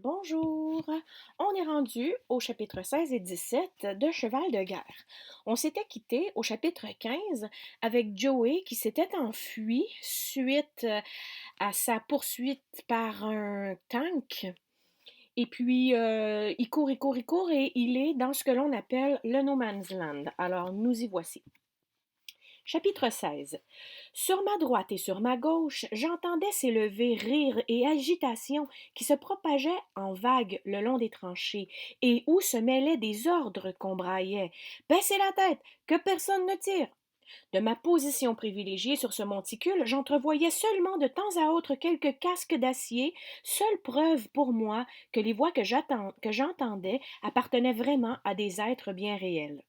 Bonjour. On est rendu au chapitre 16 et 17 de Cheval de guerre. On s'était quitté au chapitre 15 avec Joey qui s'était enfui suite à sa poursuite par un tank. Et puis, il court et il est dans ce que l'on appelle le No Man's Land. Alors, nous y voici. Chapitre 16. Sur ma droite et sur ma gauche, j'entendais s'élever rire et agitation qui se propageaient en vagues le long des tranchées, et où se mêlaient des ordres qu'on braillait. Baissez la tête, que personne ne tire. De ma position privilégiée sur ce monticule, j'entrevoyais seulement de temps à autre quelques casques d'acier, seule preuve pour moi que les voix que j'entendais appartenaient vraiment à des êtres bien réels.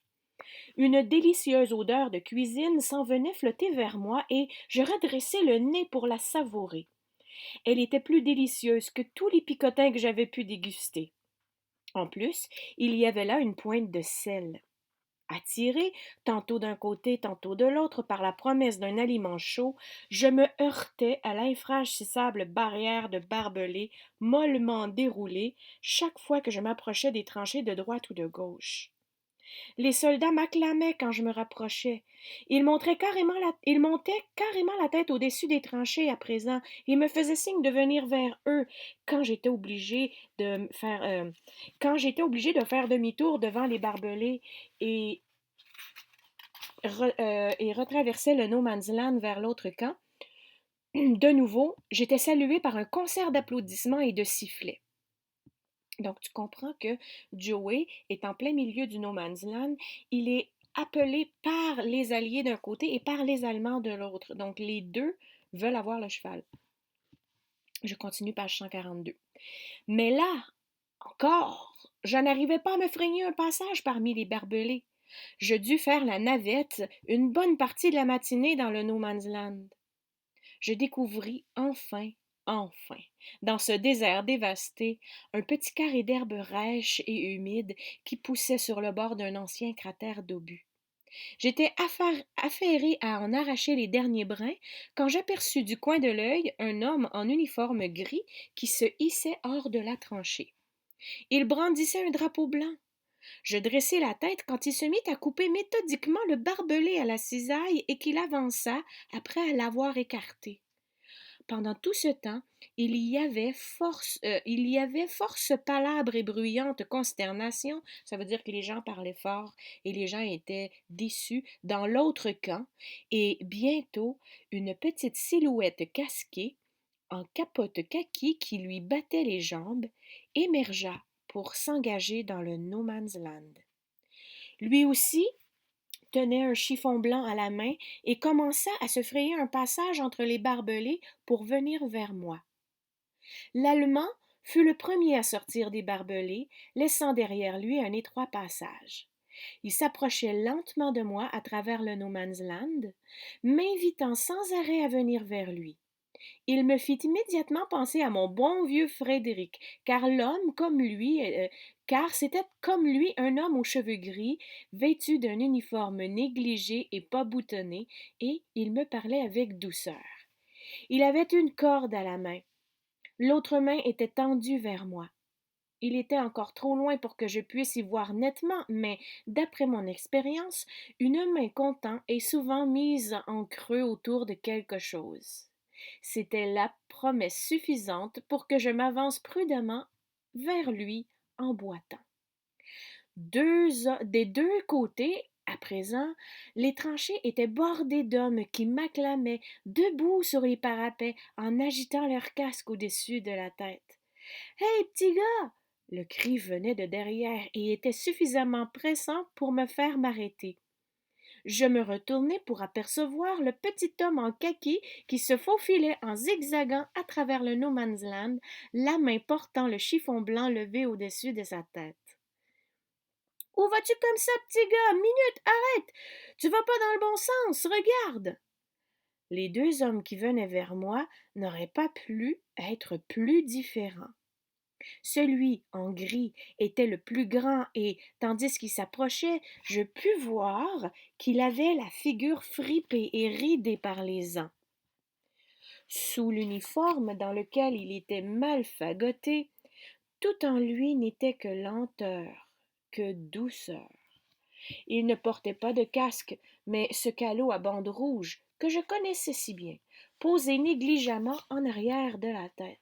Une délicieuse odeur de cuisine s'en venait flotter vers moi et je redressai le nez pour la savourer. Elle était plus délicieuse que tous les picotins que j'avais pu déguster. En plus, il y avait là une pointe de sel. Attiré, tantôt d'un côté, tantôt de l'autre, par la promesse d'un aliment chaud, je me heurtais à l'infranchissable barrière de barbelés mollement déroulée chaque fois que je m'approchais des tranchées de droite ou de gauche. Les soldats m'acclamaient quand je me rapprochais. Ils montaient carrément la tête au-dessus des tranchées à présent et me faisaient signe de venir vers eux quand j'étais obligé de faire demi-tour devant les barbelés et, et retraversais le No Man's Land vers l'autre camp. De nouveau, j'étais salué par un concert d'applaudissements et de sifflets. Donc, tu comprends que Joey est en plein milieu du No Man's Land. Il est appelé par les Alliés d'un côté et par les Allemands de l'autre. Donc, les deux veulent avoir le cheval. Je continue page 142. Mais là, encore, je n'arrivais pas à me frayer un passage parmi les barbelés. Je dus faire la navette une bonne partie de la matinée dans le No Man's Land. Je découvris enfin, dans ce désert dévasté, un petit carré d'herbe rêche et humide qui poussait sur le bord d'un ancien cratère d'obus. J'étais affairé à en arracher les derniers brins quand j'aperçus du coin de l'œil un homme en uniforme gris qui se hissait hors de la tranchée. Il brandissait un drapeau blanc. Je dressai la tête quand il se mit à couper méthodiquement le barbelé à la cisaille et qu'il avança après l'avoir écarté. Pendant tout ce temps, il y avait force palabre et bruyante consternation, ça veut dire que les gens parlaient fort et les gens étaient déçus dans l'autre camp, et bientôt une petite silhouette casquée, en capote kaki qui lui battait les jambes, émergea pour s'engager dans le No Man's Land. Lui aussi tenait un chiffon blanc à la main et commença à se frayer un passage entre les barbelés pour venir vers moi. L'Allemand fut le premier à sortir des barbelés, laissant derrière lui un étroit passage. Il s'approchait lentement de moi à travers le No Man's Land, m'invitant sans arrêt à venir vers lui. Il me fit immédiatement penser à mon bon vieux Frédéric, car c'était comme lui un homme aux cheveux gris, vêtu d'un uniforme négligé et pas boutonné, et il me parlait avec douceur. Il avait une corde à la main. L'autre main était tendue vers moi. Il était encore trop loin pour que je puisse y voir nettement, mais, d'après mon expérience, une main comptant est souvent mise en creux autour de quelque chose. C'était la promesse suffisante pour que je m'avance prudemment vers lui en boitant. Des deux côtés, à présent, les tranchées étaient bordées d'hommes qui m'acclamaient, debout sur les parapets, en agitant leurs casques au-dessus de la tête. Hey, petit gars! Le cri venait de derrière et était suffisamment pressant pour me faire m'arrêter. Je me retournai pour apercevoir le petit homme en kaki qui se faufilait en zigzagant à travers le No Man's Land, la main portant le chiffon blanc levé au-dessus de sa tête. Où vas-tu comme ça, petit gars? Minute, arrête! Tu vas pas dans le bon sens, regarde! Les deux hommes qui venaient vers moi n'auraient pas pu être plus différents. Celui en gris était le plus grand et, tandis qu'il s'approchait, je pus voir qu'il avait la figure fripée et ridée par les ans. Sous l'uniforme dans lequel il était mal fagoté, Tout en lui n'était que lenteur, que douceur. Il ne portait pas de casque, mais ce calot à bandes rouges, que je connaissais si bien, posé négligemment en arrière de la tête.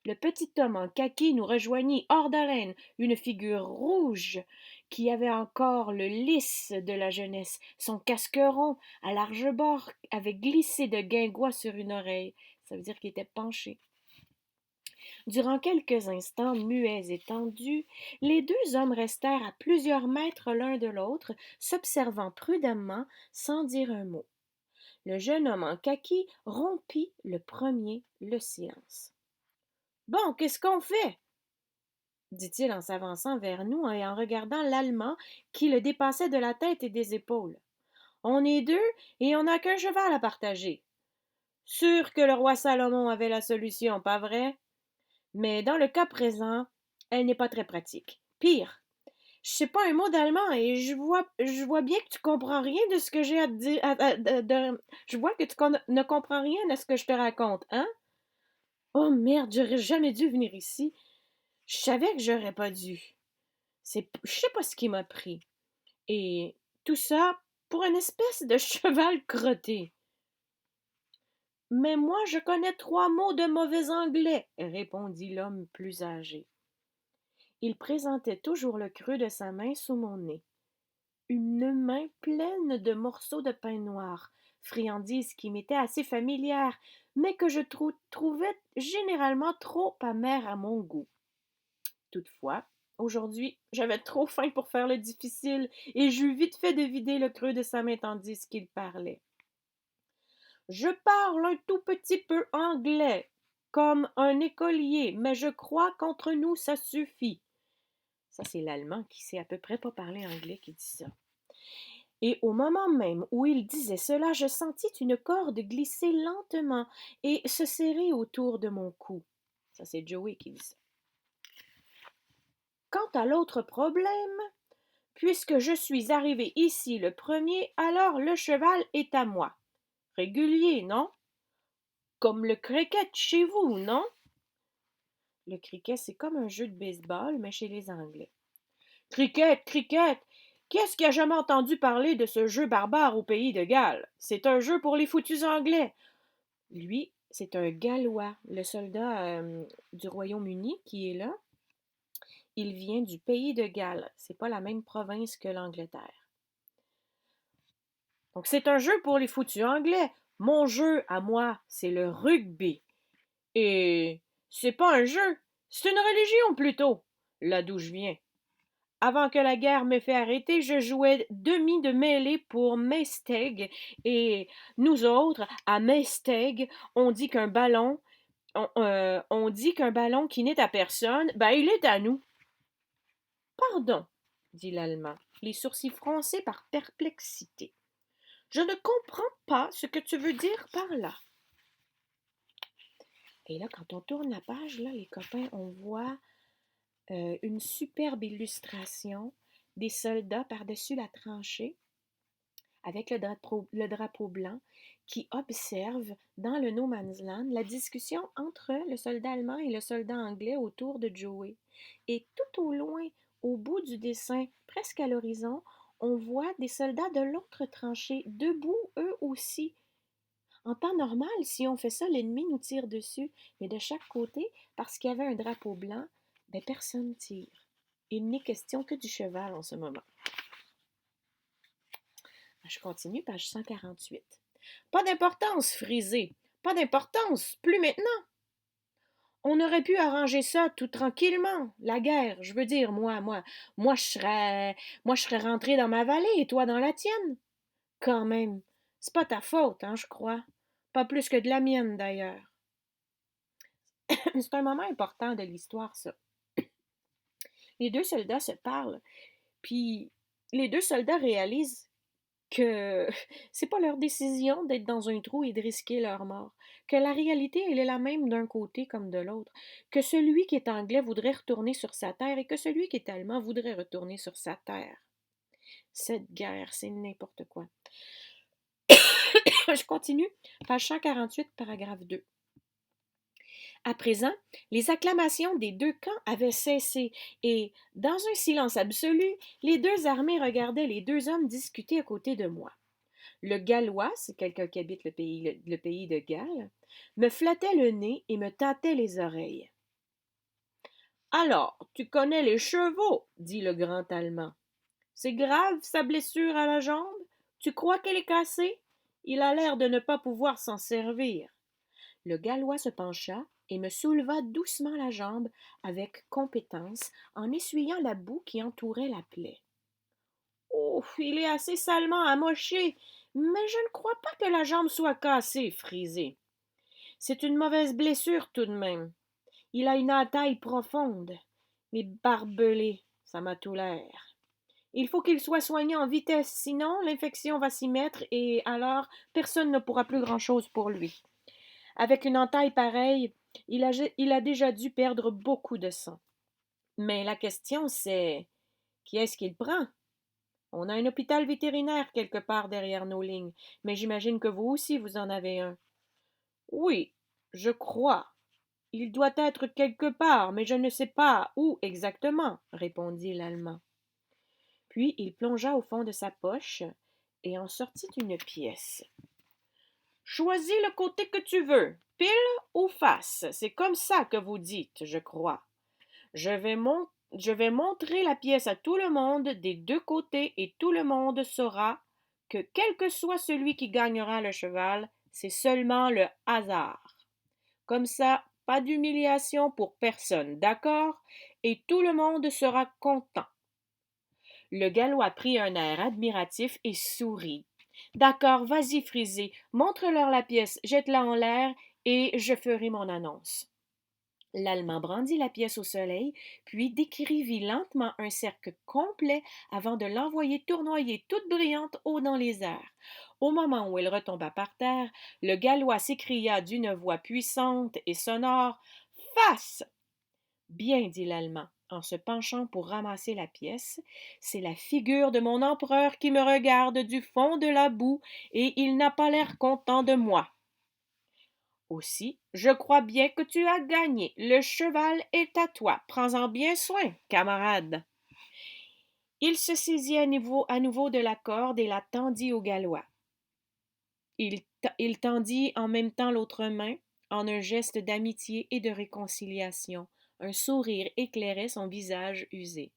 Le petit homme en kaki nous rejoignit hors d'haleine, une figure rouge qui avait encore le lys de la jeunesse. Son casque rond, à large bord, avait glissé de guingois sur une oreille. Ça veut dire qu'il était penché. Durant quelques instants muets et tendus, les deux hommes restèrent à plusieurs mètres l'un de l'autre, s'observant prudemment, sans dire un mot. Le jeune homme en kaki rompit le premier le silence. Bon, qu'est-ce qu'on fait? Dit-il en s'avançant vers nous et en regardant l'Allemand qui le dépassait de la tête et des épaules. On est deux et on n'a qu'un cheval à partager. Sûr que le roi Salomon avait la solution, pas vrai? Mais dans le cas présent, elle n'est pas très pratique. Pire, je sais pas un mot d'allemand et je vois bien que tu comprends rien de ce que j'ai à te dire. Je vois que tu ne comprends rien de ce que je te raconte, hein? Oh merde, j'aurais jamais dû venir ici. Je savais que j'aurais pas dû. Je sais pas ce qui m'a pris. Et tout ça pour une espèce de cheval crotté. Mais moi, je connais 3 mots de mauvais anglais, répondit l'homme plus âgé. Il présentait toujours le creux de sa main sous mon nez. Une main pleine de morceaux de pain noir, friandise qui m'était assez familière, mais que je trouvais généralement trop amère à mon goût. Toutefois, aujourd'hui, j'avais trop faim pour faire le difficile, et j'eus vite fait de vider le creux de sa main tandis qu'il parlait. Je parle un tout petit peu anglais, comme un écolier, mais je crois qu'entre nous ça suffit. Ça, c'est l'Allemand qui sait à peu près pas parler anglais qui dit ça. Et au moment même où il disait cela, je sentis une corde glisser lentement et se serrer autour de mon cou. Ça, c'est Joey qui dit ça. Quant à l'autre problème, puisque je suis arrivé ici le premier, alors le cheval est à moi. Régulier, non? Comme le cricket chez vous, non? Le cricket, c'est comme un jeu de baseball, mais chez les Anglais. Cricket, cricket! Qui est-ce qui a jamais entendu parler de ce jeu barbare au pays de Galles? C'est un jeu pour les foutus Anglais. Lui, c'est un Gallois, le soldat du Royaume-Uni qui est là. Il vient du pays de Galles. C'est pas la même province que l'Angleterre. Donc, c'est un jeu pour les foutus Anglais. Mon jeu, à moi, c'est le rugby. Et c'est pas un jeu, c'est une religion plutôt, là d'où je viens. Avant que la guerre me fait arrêter, je jouais demi de mêlée pour Maesteg, et nous autres, à Maesteg, on dit qu'un ballon qui n'est à personne, ben il est à nous. Pardon, dit l'Allemand, les sourcils froncés par perplexité. Je ne comprends pas ce que tu veux dire par là. Et là, quand on tourne la page, là, les copains, on voit une superbe illustration des soldats par-dessus la tranchée avec le drapeau blanc qui observe dans le No Man's Land la discussion entre le soldat allemand et le soldat anglais autour de Joey. Et tout au loin, au bout du dessin, presque à l'horizon, on voit des soldats de l'autre tranchée, debout eux aussi. En temps normal, si on fait ça, l'ennemi nous tire dessus, mais de chaque côté, parce qu'il y avait un drapeau blanc, ben personne tire. Il n'est question que du cheval en ce moment. Je continue, page 148. Pas d'importance, Frisé. Pas d'importance, plus maintenant. On aurait pu arranger ça tout tranquillement. La guerre, je veux dire, moi, je serais rentré dans ma vallée et toi dans la tienne. Quand même, c'est pas ta faute, hein, je crois. Pas plus que de la mienne, d'ailleurs. C'est un moment important de l'histoire, ça. Les deux soldats se parlent, puis les deux soldats réalisent que c'est pas leur décision d'être dans un trou et de risquer leur mort, que la réalité, elle est la même d'un côté comme de l'autre, que celui qui est anglais voudrait retourner sur sa terre et que celui qui est allemand voudrait retourner sur sa terre. Cette guerre, c'est n'importe quoi. Je continue, page 148, paragraphe 2. À présent, les acclamations des deux camps avaient cessé, et, dans un silence absolu, les deux armées regardaient les deux hommes discuter à côté de moi. Le Gallois, c'est quelqu'un qui habite le pays de Galles, me flattait le nez et me tâtait les oreilles. Alors, tu connais les chevaux, dit le grand Allemand. C'est grave, sa blessure à la jambe? Tu crois qu'elle est cassée? Il a l'air de ne pas pouvoir s'en servir. Le Gallois se pencha et me souleva doucement la jambe avec compétence en essuyant la boue qui entourait la plaie. Oh, il est assez salement amoché, mais je ne crois pas que la jambe soit cassée, frisée. C'est une mauvaise blessure tout de même. Il a une entaille profonde. Mais barbelé, ça m'a tout l'air. Il faut qu'il soit soigné en vitesse, sinon l'infection va s'y mettre et alors personne ne pourra plus grand-chose pour lui. Avec une entaille pareille, il a déjà dû perdre beaucoup de sang. Mais la question c'est, qui est-ce qu'il prend? On a un hôpital vétérinaire quelque part derrière nos lignes, mais j'imagine que vous aussi vous en avez un. Oui, je crois. Il doit être quelque part, mais je ne sais pas où exactement, répondit l'Allemand. Puis il plongea au fond de sa poche et en sortit une pièce. Choisis le côté que tu veux, pile ou face, c'est comme ça que vous dites, je crois. Je vais montrer la pièce à tout le monde des deux côtés et tout le monde saura que quel que soit celui qui gagnera le cheval, c'est seulement le hasard. Comme ça, pas d'humiliation pour personne, d'accord? Et tout le monde sera content. Le Gallois prit un air admiratif et sourit. D'accord, vas-y, Frisé, montre-leur la pièce, jette-la en l'air et je ferai mon annonce. L'Allemand brandit la pièce au soleil, puis décrivit lentement un cercle complet avant de l'envoyer tournoyer toute brillante haut dans les airs. Au moment où elle retomba par terre, le Gallois s'écria d'une voix puissante et sonore: Face! Bien, dit l'Allemand, en se penchant pour ramasser la pièce, c'est la figure de mon empereur qui me regarde du fond de la boue, et il n'a pas l'air content de moi. Aussi, je crois bien que tu as gagné. Le cheval est à toi. Prends-en bien soin, camarade. Il se saisit à nouveau de la corde et la tendit au Gallois. Il tendit en même temps l'autre main, en un geste d'amitié et de réconciliation. Un sourire éclairait son visage usé.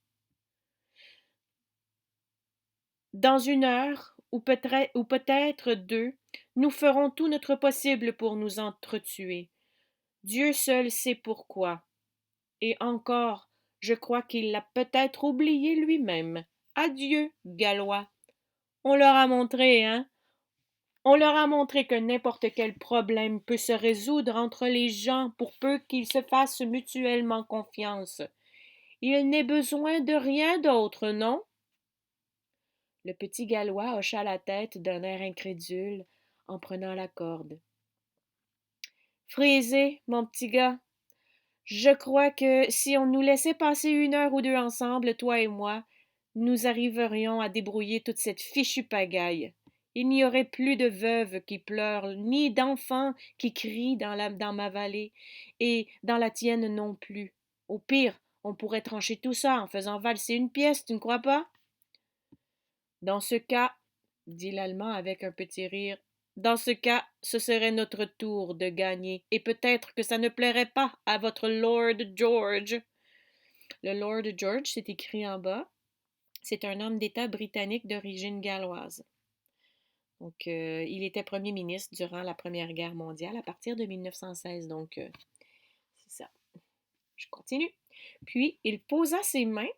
Dans une heure, ou peut-être deux, nous ferons tout notre possible pour nous entretuer. Dieu seul sait pourquoi. Et encore, je crois qu'il l'a peut-être oublié lui-même. Adieu, Gallois. On leur a montré, hein? On leur a montré que n'importe quel problème peut se résoudre entre les gens pour peu qu'ils se fassent mutuellement confiance. Il n'est besoin de rien d'autre, non? Le petit Gallois hocha la tête d'un air incrédule en prenant la corde. Frisé, mon petit gars, je crois que si on nous laissait passer une heure ou deux ensemble, toi et moi, nous arriverions à débrouiller toute cette fichue pagaille. Il n'y aurait plus de veuves qui pleurent, ni d'enfants qui crient dans ma vallée, et dans la tienne non plus. Au pire, on pourrait trancher tout ça en faisant valser une pièce, tu ne crois pas? Dans ce cas, dit l'Allemand avec un petit rire, dans ce cas, ce serait notre tour de gagner, et peut-être que ça ne plairait pas à votre Lord George. Le Lord George, c'est écrit en bas. C'est un homme d'État britannique d'origine galloise. Donc, il était premier ministre durant la Première Guerre mondiale à partir de 1916. Donc, c'est ça. Je continue. Puis, il posa ses mains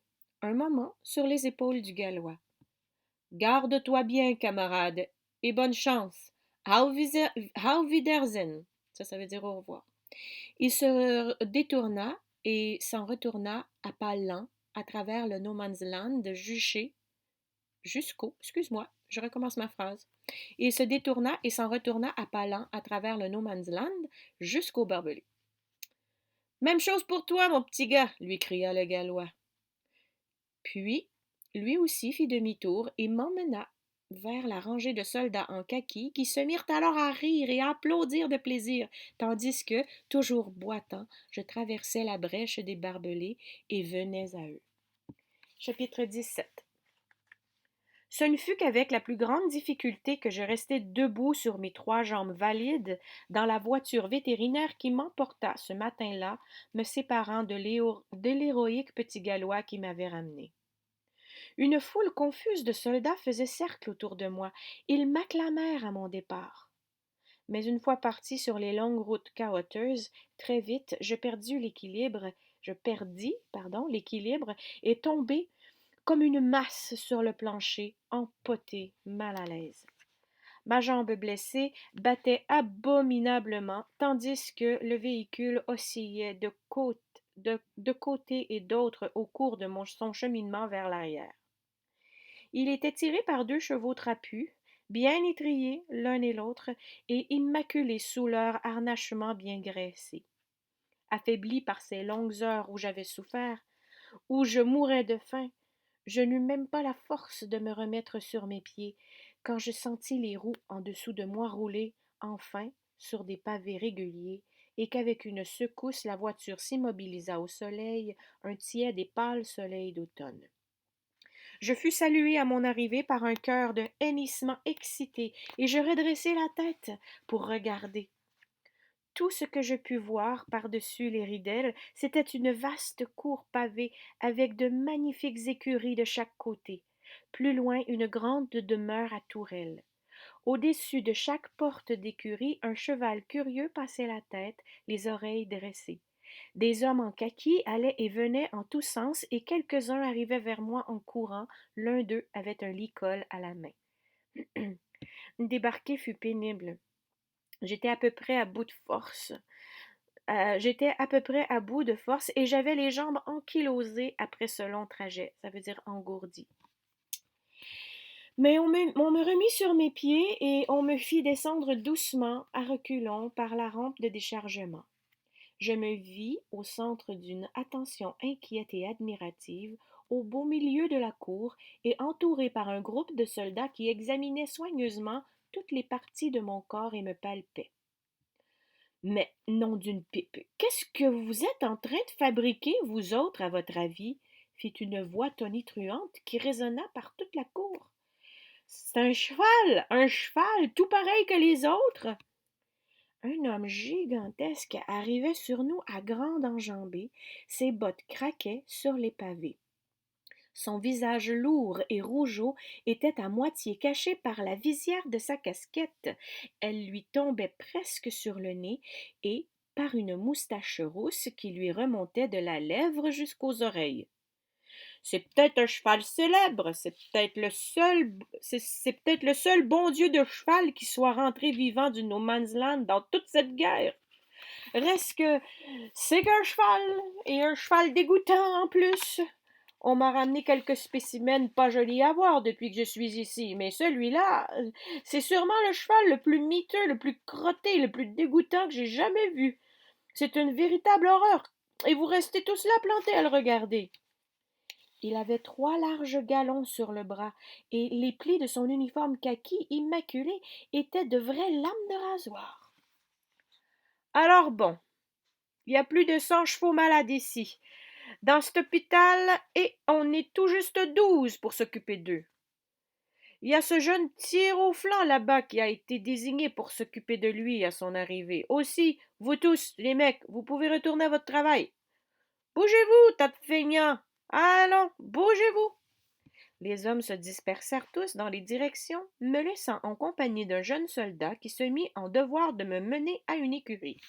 un moment sur les épaules du Gallois. Garde-toi bien, camarade, et bonne chance. Auf Wiedersehen. Ça veut dire au revoir. Il se détourna et s'en retourna à pas lents à travers le no man's land excuse-moi, je recommence ma phrase. Il se détourna et s'en retourna à pas lents à travers le no man's land jusqu'au barbelé. Même chose pour toi, mon petit gars, lui cria le Gallois. Puis, lui aussi fit demi-tour et m'emmena vers la rangée de soldats en kaki qui se mirent alors à rire et à applaudir de plaisir, tandis que, toujours boitant, je traversais la brèche des barbelés et venais à eux. Chapitre 17. Ce ne fut qu'avec la plus grande difficulté que je restai debout sur mes 3 jambes valides dans la voiture vétérinaire qui m'emporta ce matin-là, me séparant de l'héroïque petit gallois qui m'avait ramené. Une foule confuse de soldats faisait cercle autour de moi. Ils m'acclamèrent à mon départ. Mais une fois parti sur les longues routes caouteuses, très vite, l'équilibre et tombai comme une masse sur le plancher, empotée, mal à l'aise. Ma jambe blessée battait abominablement, tandis que le véhicule oscillait de côté et d'autre au cours de son cheminement vers l'arrière. Il était tiré par 2 chevaux trapus, bien étrillés l'un et l'autre, et immaculés sous leur harnachement bien graissé. Affaibli par ces longues heures où j'avais souffert, où je mourais de faim, je n'eus même pas la force de me remettre sur mes pieds, quand je sentis les roues en dessous de moi rouler, enfin, sur des pavés réguliers, et qu'avec une secousse la voiture s'immobilisa au soleil, un tiède et pâle soleil d'automne. Je fus salué à mon arrivée par un chœur de hennissements excités, et je redressai la tête pour regarder. Tout ce que je pus voir par-dessus les ridelles, c'était une vaste cour pavée avec de magnifiques écuries de chaque côté. Plus loin, une grande demeure à tourelles. Au-dessus de chaque porte d'écurie, un cheval curieux passait la tête, les oreilles dressées. Des hommes en kaki allaient et venaient en tous sens, et quelques-uns arrivaient vers moi en courant. L'un d'eux avait un licol à la main. Débarquer fut pénible. J'étais à peu près à bout de force. Et j'avais les jambes ankylosées après ce long trajet, ça veut dire engourdies. Mais on me remit sur mes pieds et on me fit descendre doucement, à reculons, par la rampe de déchargement. Je me vis au centre d'une attention inquiète et admirative, au beau milieu de la cour, et entouré par un groupe de soldats qui examinaient soigneusement toutes les parties de mon corps et me palpaient. Mais, nom d'une pipe, qu'est-ce que vous êtes en train de fabriquer, vous autres, à votre avis? Fit une voix tonitruante qui résonna par toute la cour. C'est un cheval, tout pareil que les autres. Un homme gigantesque arrivait sur nous à grande enjambée, ses bottes craquaient sur les pavés. Son visage lourd et rougeaud était à moitié caché par la visière de sa casquette. Elle lui tombait presque sur le nez et par une moustache rousse qui lui remontait de la lèvre jusqu'aux oreilles. C'est peut-être un cheval célèbre, c'est peut-être le seul bon Dieu de cheval qui soit rentré vivant du No Man's Land dans toute cette guerre. Reste que c'est qu'un cheval, et un cheval dégoûtant en plus. On m'a ramené quelques spécimens pas jolis à voir depuis que je suis ici, mais celui-là, c'est sûrement le cheval le plus miteux, le plus crotté, le plus dégoûtant que j'ai jamais vu. C'est une véritable horreur, et vous restez tous là plantés à le regarder. Il avait 3 larges galons sur le bras, et les plis de son uniforme kaki immaculé étaient de vraies lames de rasoir. Alors bon, il y a plus de 100 chevaux malades ici, dans cet hôpital, et on est tout juste 12 pour s'occuper d'eux. Il y a ce jeune tir au flanc là-bas qui a été désigné pour s'occuper de lui à son arrivée. Aussi, vous tous, les mecs, vous pouvez retourner à votre travail. Bougez-vous, tas de feignants! Allons, bougez-vous! Les hommes se dispersèrent tous dans les directions, me laissant en compagnie d'un jeune soldat qui se mit en devoir de me mener à une écurie.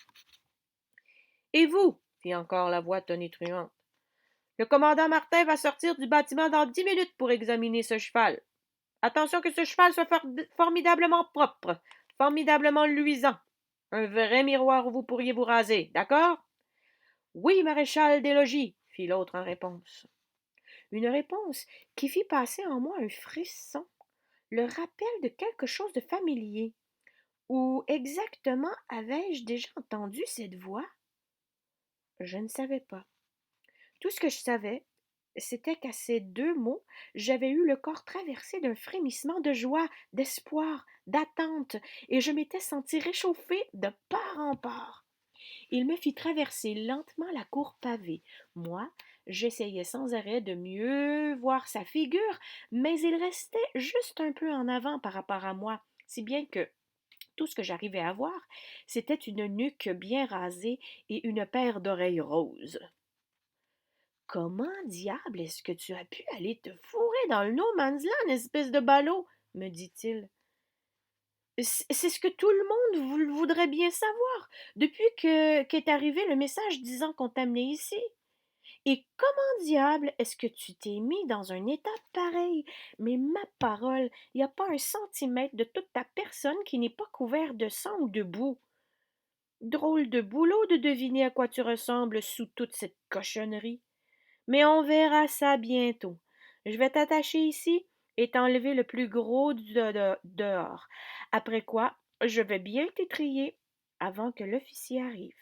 Et vous, fit encore la voix tonitruante, le commandant Martin va sortir du bâtiment dans 10 minutes pour examiner ce cheval. Attention que ce cheval soit formidablement propre, formidablement luisant. Un vrai miroir où vous pourriez vous raser, d'accord? Oui, maréchal des logis, fit l'autre en réponse. Une réponse qui fit passer en moi un frisson, le rappel de quelque chose de familier. Où exactement avais-je déjà entendu cette voix? Je ne savais pas. Tout ce que je savais, C'était qu'à ces 2 mots, j'avais eu le corps traversé d'un frémissement de joie, d'espoir, d'attente, et je m'étais sentie réchauffée de part en part. Il me fit traverser lentement la cour pavée. Moi, j'essayais sans arrêt de mieux voir sa figure, mais il restait juste un peu en avant par rapport à moi, si bien que tout ce que j'arrivais à voir, c'était une nuque bien rasée et une paire d'oreilles roses. Comment diable est-ce que tu as pu aller te fourrer dans le no man's land, espèce de ballot? Me dit-il. C'est ce que tout le monde voudrait bien savoir, depuis qu'est arrivé le message disant qu'on t'amenait ici. Et comment diable est-ce que tu t'es mis dans un état pareil? Mais ma parole, il n'y a pas un centimètre de toute ta personne qui n'est pas couvert de sang ou de boue. Drôle de boulot de deviner à quoi tu ressembles sous toute cette cochonnerie. Mais on verra ça bientôt. Je vais t'attacher ici et t'enlever le plus gros dehors. Après quoi, je vais bien t'étriller avant que l'officier arrive.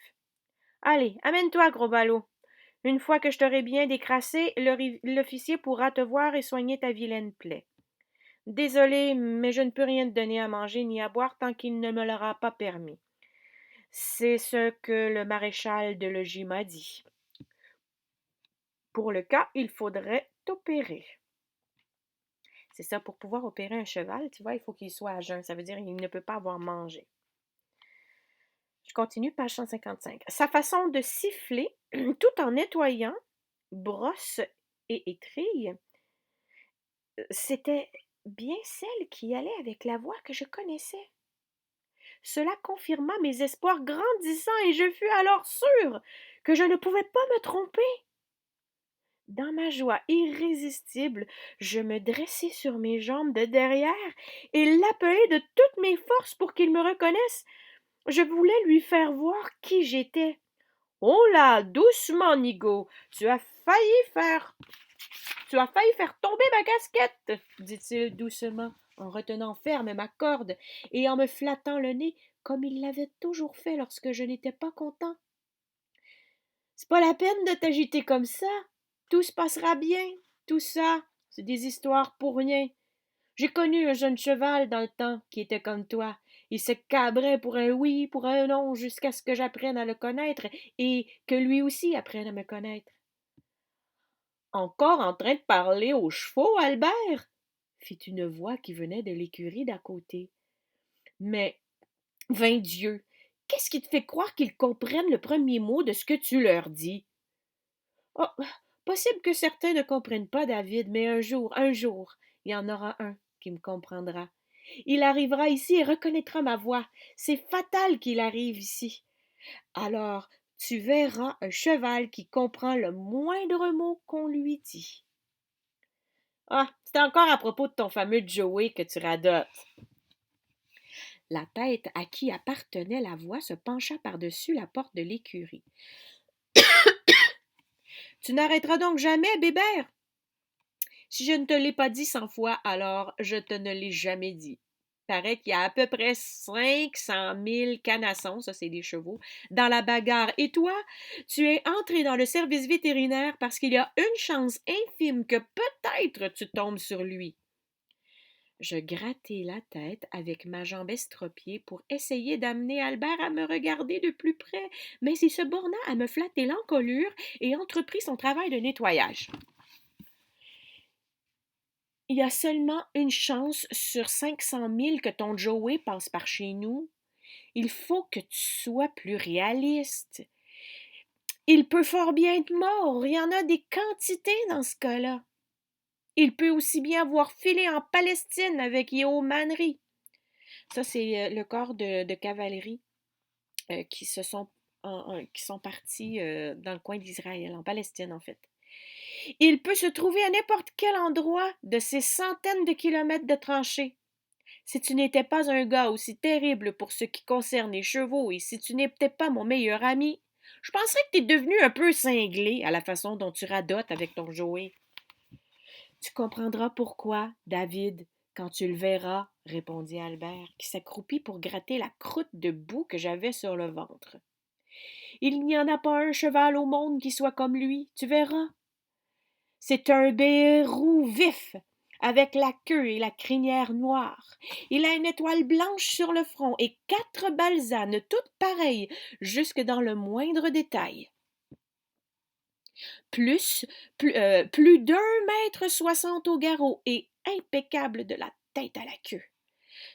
Allez, amène-toi, gros ballot. Une fois que je t'aurai bien décrassé, l'officier pourra te voir et soigner ta vilaine plaie. Désolé, mais je ne peux rien te donner à manger ni à boire tant qu'il ne me l'aura pas permis. C'est ce que le maréchal de logis m'a dit. Pour le cas, il faudrait t'opérer. C'est ça, pour pouvoir opérer un cheval, tu vois, il faut qu'il soit à jeun. Ça veut dire qu'il ne peut pas avoir mangé. Je continue, page 155. Sa façon de siffler, tout en nettoyant, brosse et étrille, c'était bien celle qui allait avec la voix que je connaissais. Cela confirma mes espoirs grandissants et je fus alors sûre que je ne pouvais pas me tromper. Dans ma joie irrésistible, je me dressai sur mes jambes de derrière et l'appelai de toutes mes forces pour qu'il me reconnaisse. Je voulais lui faire voir qui j'étais. Oh là, doucement, Nigo, tu as failli faire tomber ma casquette, dit-il doucement, en retenant ferme ma corde et en me flattant le nez comme il l'avait toujours fait lorsque je n'étais pas content. C'est pas la peine de t'agiter comme ça. Tout se passera bien. Tout ça, c'est des histoires pour rien. J'ai connu un jeune cheval dans le temps qui était comme toi. Il se cabrait pour un oui, pour un non, jusqu'à ce que j'apprenne à le connaître et que lui aussi apprenne à me connaître. Encore en train de parler aux chevaux, Albert? Fit une voix qui venait de l'écurie d'à côté. Mais, vain Dieu, qu'est-ce qui te fait croire qu'ils comprennent le premier mot de ce que tu leur dis? Oh, possible que certains ne comprennent pas, David, mais un jour, il y en aura un qui me comprendra. Il arrivera ici et reconnaîtra ma voix. C'est fatal qu'il arrive ici. Alors, tu verras un cheval qui comprend le moindre mot qu'on lui dit. Ah, c'est encore à propos de ton fameux Joey que tu radotes. La tête à qui appartenait la voix se pencha par-dessus la porte de l'écurie. Tu n'arrêteras donc jamais, Bébert? Si je ne te l'ai pas dit 100 fois, alors je te ne l'ai jamais dit. Paraît qu'il y a à peu près 500 000 canassons, ça c'est des chevaux, dans la bagarre. Et toi, tu es entré dans le service vétérinaire parce qu'il y a une chance infime que peut-être tu tombes sur lui. Je grattai la tête avec ma jambe estropiée pour essayer d'amener Albert à me regarder de plus près, mais il se borna à me flatter l'encolure et entreprit son travail de nettoyage. Il y a seulement une chance sur 500 000 que ton Joey passe par chez nous. Il faut que tu sois plus réaliste. Il peut fort bien être mort. Il y en a des quantités dans ce cas-là. Il peut aussi bien avoir filé en Palestine avec Yehomanri. Ça, c'est le corps de cavalerie qui sont partis dans le coin d'Israël, en Palestine en fait. Il peut se trouver à n'importe quel endroit de ces centaines de kilomètres de tranchées. Si tu n'étais pas un gars aussi terrible pour ce qui concerne les chevaux et si tu n'étais pas mon meilleur ami, je penserais que tu es devenu un peu cinglé à la façon dont tu radotes avec ton Joey. Tu comprendras pourquoi, David, quand tu le verras, répondit Albert, qui s'accroupit pour gratter la croûte de boue que j'avais sur le ventre. Il n'y en a pas un cheval au monde qui soit comme lui, tu verras. C'est un bérou vif, avec la queue et la crinière noire. Il a une étoile blanche sur le front et 4 balsanes, toutes pareilles, jusque dans le moindre détail. Plus, plus d'1,60 m au garrot et impeccable de la tête à la queue.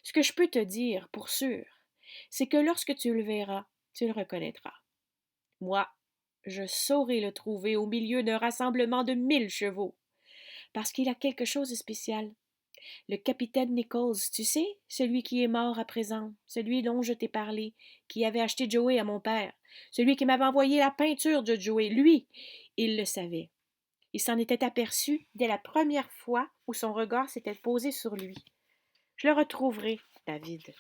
Ce que je peux te dire, pour sûr, c'est que lorsque tu le verras, tu le reconnaîtras. Moi, je saurai le trouver au milieu d'un rassemblement de 1000 chevaux, parce qu'il a quelque chose de spécial. Le capitaine Nichols, tu sais, celui qui est mort à présent, celui dont je t'ai parlé, qui avait acheté Joey à mon père, celui qui m'avait envoyé la peinture de Joey, lui, il le savait. Il s'en était aperçu dès la première fois où son regard s'était posé sur lui. Je le retrouverai, David.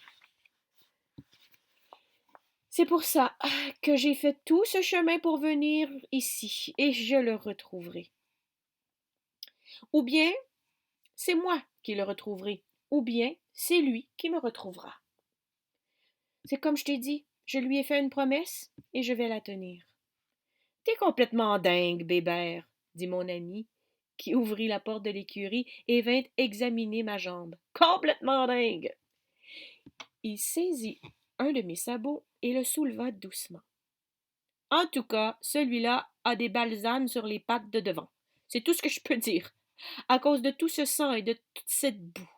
C'est pour ça que j'ai fait tout ce chemin pour venir ici, et je le retrouverai. Ou bien c'est moi qui le retrouverai, ou bien c'est lui qui me retrouvera. C'est comme je t'ai dit, je lui ai fait une promesse et je vais la tenir. T'es complètement dingue, Bébert, dit mon ami, qui ouvrit la porte de l'écurie et vint examiner ma jambe. Complètement dingue! Il saisit un de mes sabots et le souleva doucement. En tout cas, celui-là a des balsanes sur les pattes de devant. C'est tout ce que je peux dire, à cause de tout ce sang et de toute cette boue.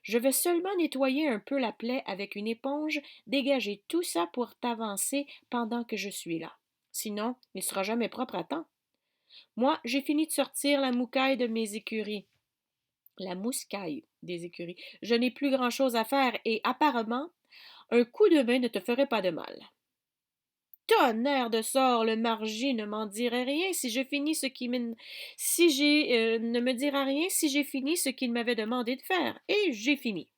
Je vais seulement nettoyer un peu la plaie avec une éponge, dégager tout ça pour t'avancer pendant que je suis là. Sinon, il sera jamais propre à temps. Moi, j'ai fini de sortir la moucaille de mes écuries. La mouscaille des écuries. Je n'ai plus grand-chose à faire et apparemment, un coup de main ne te ferait pas de mal. Tonnerre de sort, le margé ne m'en dirait rien si je finis ce qui si j'ai ne me dira rien si j'ai fini ce qu'il m'avait demandé de faire. Et j'ai fini.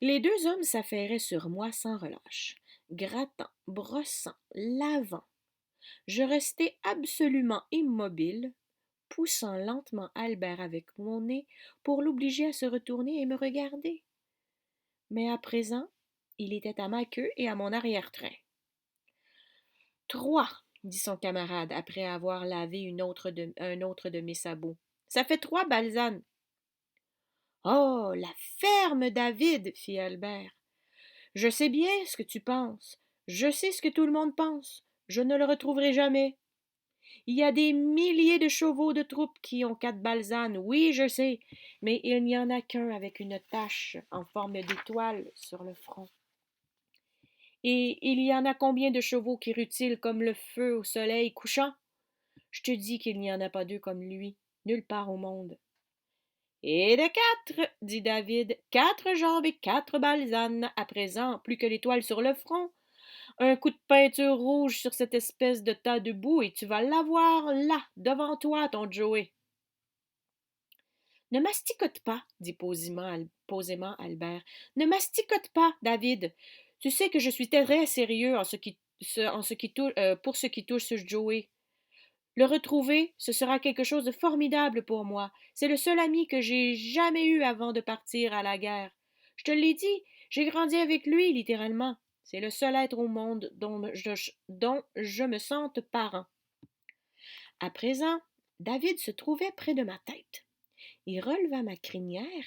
Les 2 hommes s'affairaient sur moi sans relâche, grattant, brossant, lavant. Je restai absolument immobile, poussant lentement Albert avec mon nez pour l'obliger à se retourner et me regarder. Mais à présent, il était à ma queue et à mon arrière-train. 3, dit son camarade après avoir lavé un autre de mes sabots. Ça fait 3 balsanes. Oh, la ferme, David, fit Albert. Je sais bien ce que tu penses. Je sais ce que tout le monde pense. Je ne le retrouverai jamais. Il y a des milliers de chevaux de troupe qui ont 4 balsanes, oui, je sais, mais il n'y en a qu'un avec une tache en forme d'étoile sur le front. Et il y en a combien de chevaux qui rutilent comme le feu au soleil couchant? Je te dis qu'il n'y en a pas 2 comme lui, nulle part au monde. Et de 4, dit David, 4 jambes et 4 balsanes, à présent, plus que l'étoile sur le front. Un coup de peinture rouge sur cette espèce de tas de boue et tu vas l'avoir là, devant toi, ton Joey. Ne masticote pas, dit posément Albert. Ne masticote pas, David. Tu sais que je suis très sérieux pour ce qui touche ce Joey. Le retrouver, ce sera quelque chose de formidable pour moi. C'est le seul ami que j'ai jamais eu avant de partir à la guerre. Je te l'ai dit, j'ai grandi avec lui, littéralement. C'est le seul être au monde dont je me sente parent. À présent, David se trouvait près de ma tête. Il releva ma crinière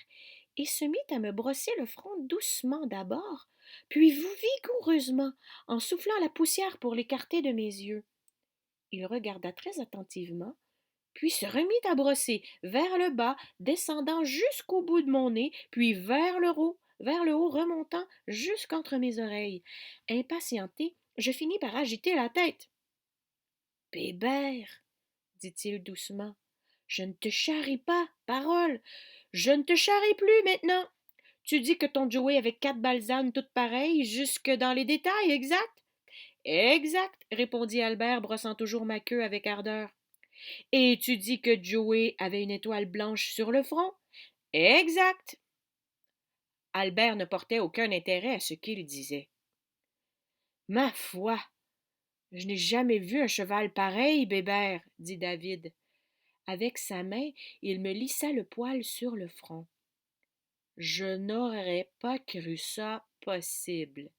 et se mit à me brosser le front doucement d'abord, puis vigoureusement, en soufflant la poussière pour l'écarter de mes yeux. Il regarda très attentivement, puis se remit à brosser vers le bas, descendant jusqu'au bout de mon nez, puis vers le haut, remontant jusqu'entre mes oreilles. Impatienté, je finis par agiter la tête. Bébert, dit-il doucement, je ne te charrie pas, parole. Je ne te charrie plus maintenant. Tu dis que ton Joey avait 4 balsanes toutes pareilles, jusque dans les détails, exact? Exact, répondit Albert, brossant toujours ma queue avec ardeur. Et tu dis que Joey avait une étoile blanche sur le front? Exact. Albert ne portait aucun intérêt à ce qu'il disait. Ma foi, je n'ai jamais vu un cheval pareil, Bébert, dit David. Avec sa main, il me lissa le poil sur le front. Je n'aurais pas cru ça possible.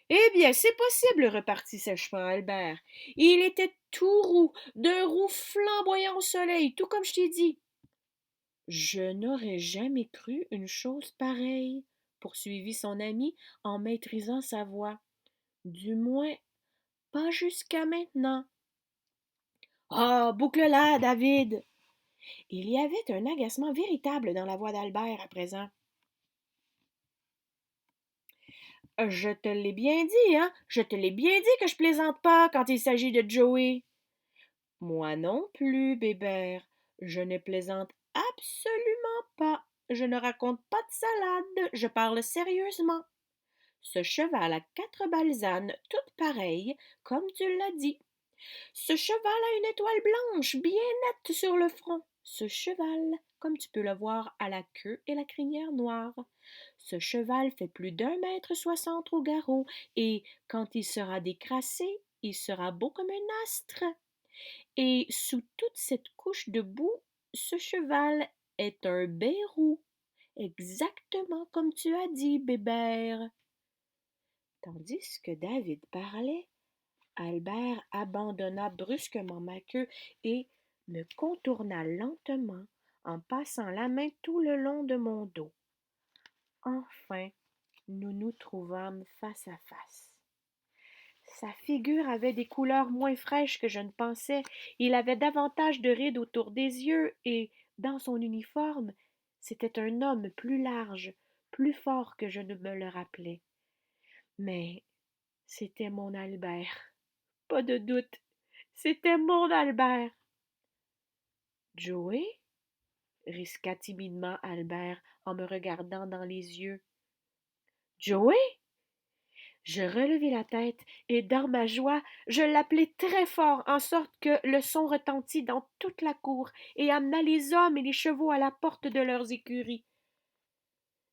Eh bien, c'est possible, repartit sèchement Albert. Il était tout roux, d'un roux flamboyant au soleil, tout comme je t'ai dit. Je n'aurais jamais cru une chose pareille, poursuivit son ami en maîtrisant sa voix. Du moins, pas jusqu'à maintenant. Ah, boucle-la, David! Il y avait un agacement véritable dans la voix d'Albert à présent. Je te l'ai bien dit, hein? Je te l'ai bien dit que je plaisante pas quand il s'agit de Joey. Moi non plus, Bébert. Je ne plaisante absolument pas. Je ne raconte pas de salade. Je parle sérieusement. Ce cheval a 4 balzanes, toutes pareilles, comme tu l'as dit. Ce cheval a une étoile blanche bien nette sur le front. Ce cheval, comme tu peux le voir, a la queue et la crinière noire. Ce cheval fait plus d'1,60 m au garrot, et quand il sera décrassé, il sera beau comme un astre. Et sous toute cette couche de boue, ce cheval est un bérou, exactement comme tu as dit, Bébert. Tandis que David parlait, Albert abandonna brusquement ma queue et me contourna lentement en passant la main tout le long de mon dos. Enfin, nous nous trouvâmes face à face. Sa figure avait des couleurs moins fraîches que je ne pensais. Il avait davantage de rides autour des yeux et, dans son uniforme, c'était un homme plus large, plus fort que je ne me le rappelais. Mais c'était mon Albert. Pas de doute, c'était mon Albert. Joey? Risqua timidement Albert en me regardant dans les yeux. Joey? Je relevai la tête et, dans ma joie, je l'appelai très fort, en sorte que le son retentit dans toute la cour et amena les hommes et les chevaux à la porte de leurs écuries.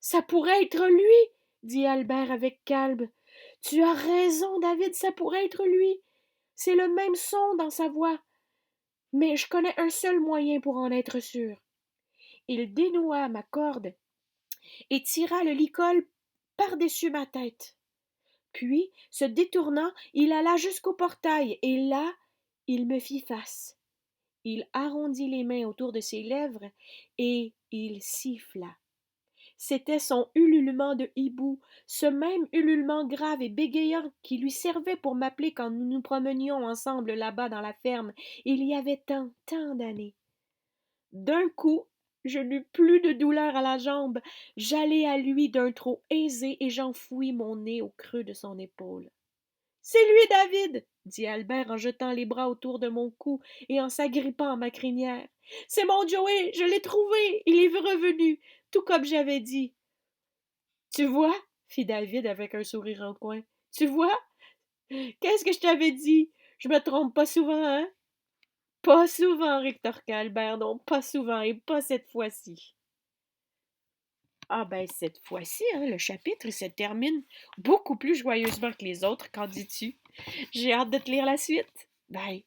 Ça pourrait être lui, dit Albert avec calme. Tu as raison, David, ça pourrait être lui. C'est le même son dans sa voix. Mais je connais un seul moyen pour en être sûr. Il dénoua ma corde et tira le licol par-dessus ma tête. Puis, se détournant, il alla jusqu'au portail, et là, il me fit face. Il arrondit les mains autour de ses lèvres, et il siffla. C'était son ululement de hibou, ce même ululement grave et bégayant qui lui servait pour m'appeler quand nous nous promenions ensemble là-bas dans la ferme, il y avait tant d'années. D'un coup, je n'eus plus de douleur à la jambe. J'allai à lui d'un trot aisé et j'enfouis mon nez au creux de son épaule. C'est lui, David, dit Albert en jetant les bras autour de mon cou et en s'agrippant à ma crinière. C'est mon Joey, je l'ai trouvé, il est revenu, tout comme j'avais dit. Tu vois, fit David avec un sourire en coin. Tu vois? Qu'est-ce que je t'avais dit? Je me trompe pas souvent, hein? Pas souvent, rétorqua Albert, non, pas souvent, et pas cette fois-ci. Ah ben cette fois-ci, hein, le chapitre se termine beaucoup plus joyeusement que les autres, qu'en dis-tu? J'ai hâte de te lire la suite. Bye.